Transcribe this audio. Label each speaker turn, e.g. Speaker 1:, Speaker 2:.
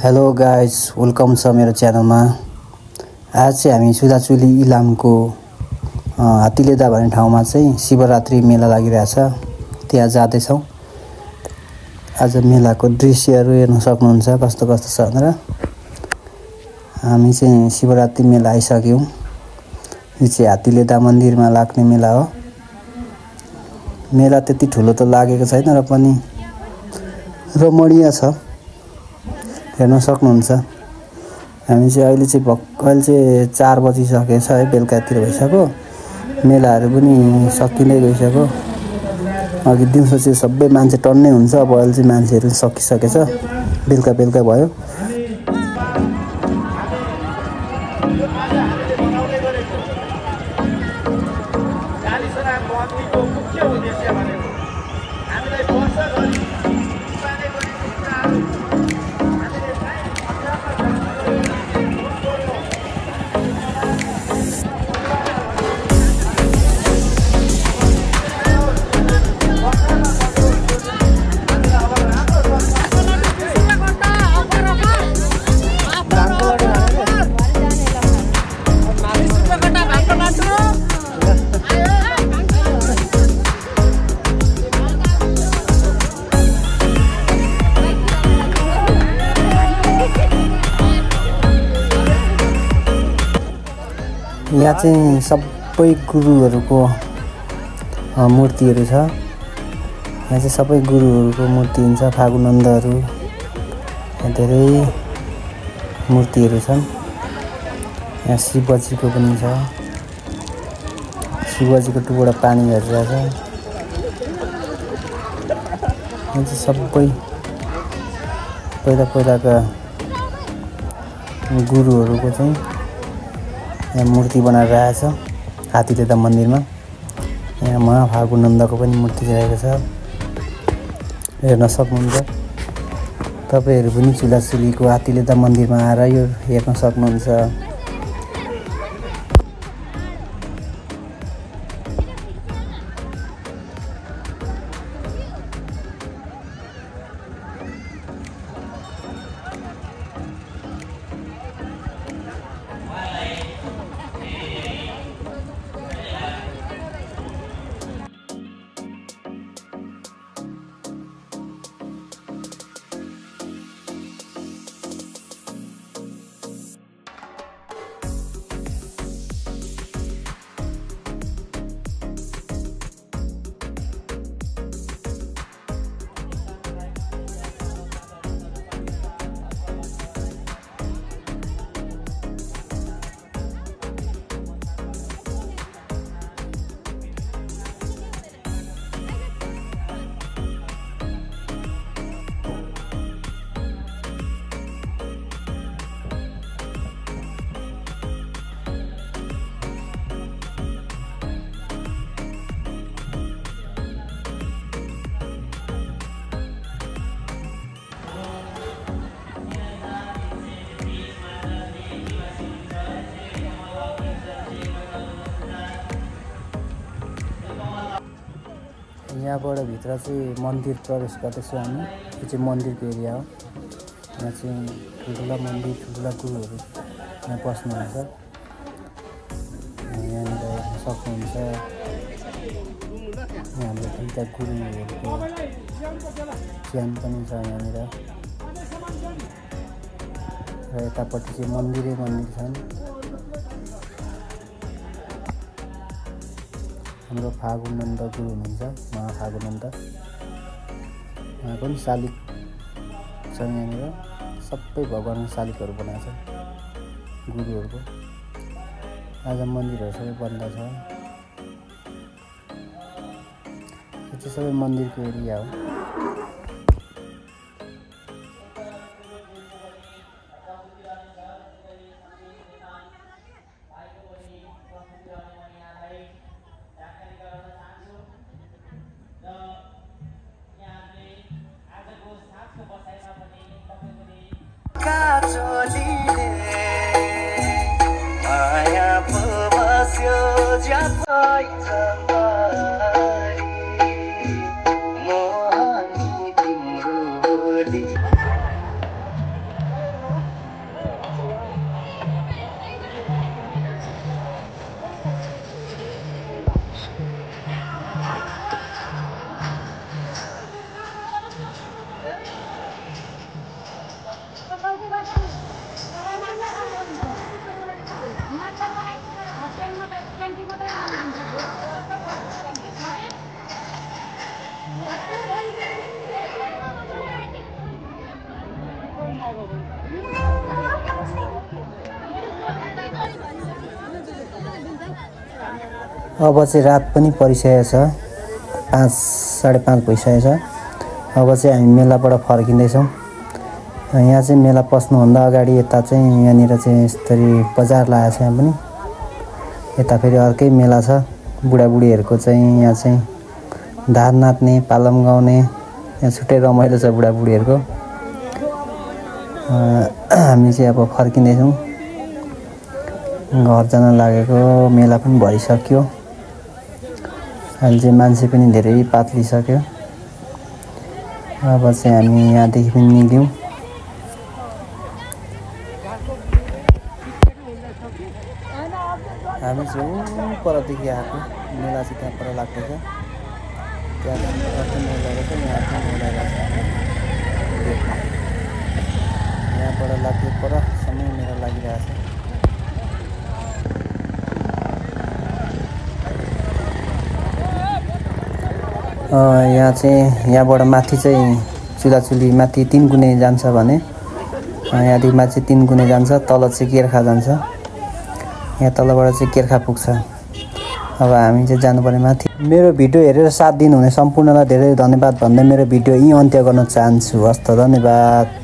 Speaker 1: Hello guys, welcome छ मेरो च्यानलमा। आज चाहिँ हामी सुदाचुली इलामको हात्तीलेदा भन्ने ठाउँमा चाहिँ शिवरात्रि मेला लागिरहेछ। त्यहाँ जाँदैछौँ। आज मेलाको दृश्यहरू हेर्न सक्नुहुन्छ कस्तो कस्तो छ भनेर। हामी चाहिँ शिवरात्रि मेला आइसक्यौँ। यो चाहिँ हात्तीलेदा मन्दिरमा लाग्ने मेला हो। मेला त्यति ठुलो त लागेको छैन र पनि रमणीय छ, हेर्न सक्नुहुन्छ। हामी चाहिँ अहिले चाहिँ 4 बजिसकेछ है, बेलुकातिर भइसक्यो। मेलाहरू पनि सकिँदै गइसक्यो। अघि दिउँसो चाहिँ सबै मान्छे टन्नै हुन्छ, अब अहिले चाहिँ मान्छेहरू सकिसकेछ, बेलुका भयो। यहाँ चाहिँ सबै गुरुहरूको मूर्तिहरू छ। यहाँ चाहिँ सबै गुरुहरूको मूर्ति हुन्छ, फागुनन्दहरू, धेरै मूर्तिहरू छन्। यहाँ शिवजीको पनि छ। शिवजीको टुबाट पानी झरिरहेछ। यहाँ चाहिँ सबै पहिलाका गुरुहरूको चाहिँ यहाँ मूर्ति बनाएर राखेको छ हात्तीलेदा मन्दिरमा। यहाँ महाफागुनन्दको पनि मूर्ति रहेको छ, हेर्न सक्नुहुन्छ। तपाईहरु पनि सुदाचुलीको हात्तीलेदा मन्दिरमा आएर यो हेर्न सक्नुहुन्छ। यहाँबाट भित्र चाहिँ मन्दिर प्रवेश गर्दैछौँ हामी। यो चाहिँ मन्दिरको एरिया हो। यहाँ चाहिँ ठुल्ठुला मन्दिर, ठुल्ठुला गुरुहरू यहाँ बस्नुहुन्छ। यहाँनिर हेर्न सक्नुहुन्छ। हाम्रो दुईवटा गुरुहरूको ज्यान पनि छ यहाँनिर। र यतापट्टि चाहिँ मन्दिरै मन्दिर छन्। हाम्रो फागुनन्द गुरु हुनुहुन्छ, महाफागुनन्द। उहाँको पनि शालिग छ यहाँनिर। सबै भगवान्को शालिगहरू बनाएको छ गुरुहरूको। आज मन्दिरहरू सबै बन्द छ। यो चाहिँ सबै मन्दिरको एरिया हो। अब चाहिँ रात पनि परिसकेको छ, 5 साढे 5 भइसकेको छ। अब चाहिँ हामी मेलाबाट फर्किँदैछौँ। यहाँ चाहिँ मेला पस्नुभन्दा अगाडि यता चाहिँ यहाँनिर चाहिँ यसरी बजार लागेको छ। यहाँ पनि यता फेरि अर्कै मेला छ, बुढाबुढीहरूको चाहिँ। यहाँ चाहिँ धार नाच्ने, पालम गाउने, यहाँ छुट्टै रमाइलो छ बुढाबुढीहरूको। हामी चाहिँ अब फर्किँदैछौँ, घर जान लागेको। मेला पनि भइसक्यो, अहिले चाहिँ मान्छे पनि धेरै पातलिसक्यो। अब चाहिँ हामी यहाँदेखि पनि निक्ल्यौँ। हामी चाहिँ परदेखि आएको, मेला चाहिँ त्यहाँ पर लाग्दैछ। त्यहाँ मेला रहेछ, यहाँ मेला रहेछ। यहाँबाट लाग्दै परसम्म मेला लागिरहेछ। यहाँ चाहिँ यहाँबाट माथि चाहिँ चुलाचुली माथि 3 गुने जान्छ भने, यहाँदेखि माथि 3 गुने जान्छ, तल चाहिँ केर्खा जान्छ। यहाँ तलबाट चाहिँ केर्खा पुग्छ। अब हामी चाहिँ जानुपर्ने माथि। मेरो भिडियो हेरेर साथ दिनुहुने सम्पूर्णलाई धेरै धन्यवाद भन्दै मेरो भिडियो यहीँ अन्त्य गर्न चाहन्छु। हस्त, धन्यवाद।